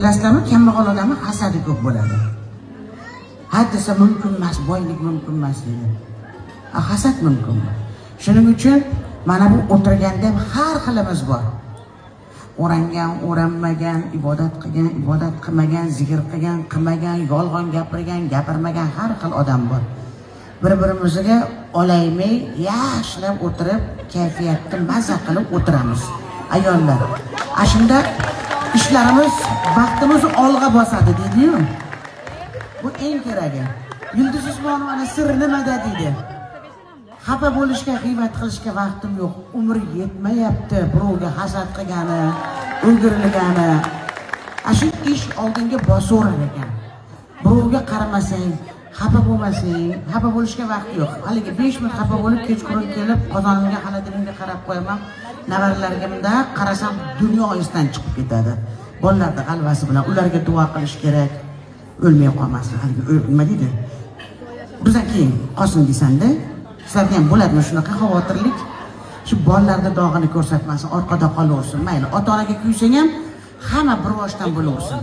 Bilasizlarmi, kambag'al odamni hasadi ko'p bo'ladi. Ha desa mumkin emas, boylik mumkin emas deydi. Hasad mumkin. Shuning uchun mana bu o'tirganda ham har xilimiz bor. O'rangan, o'ranmagan, ibodat qilgan, ibodat qilmagan, zikr qilgan, qilmagan, yolg'on gapirgan, gapirmagan har xil odam bor. Bir-birimizga olaymay, yaxshilab o'tirib, kayfiyatni mazza qilib o'tiramiz. Ayollar, ashunda ishlarimiz, vaqtimiz olg'a bosadi deydi-yu. Bu eng keragi. Yulduz Usmonovaning siri nimada deydi? Xafa bo'lishga, g'iybat qilishga vaqtim yo'q. Umri yetmayapti. Birovga hasad qilgani, o'girilgani. Shu ish oldinga bosaverar ekan. Birovga qaramasang, xafa bo'lmasang, xafa bo'lishga vaqt yo'q. Haligi 5 minut xafa bo'lib, kechqurun kelib, qozonimga, xalatirimga qarab qo'yaman. Navaralarimda qarasam, dunyo esdan chiqib ketadi. Bolalarning qalbasi bilan ularga duo qilish kerak. O'lmay qolmasin. Haligi nima deydi? Bizdan keyin qosin desanda, sizlarga ham bo'ladimi shunaqa xavotirlik? Shu bolalarda dog'ini ko'rsatmasin, orqada qolaversin. Mayli, ota-onaga kuysang ham hamma bir boshdan bo'laversin.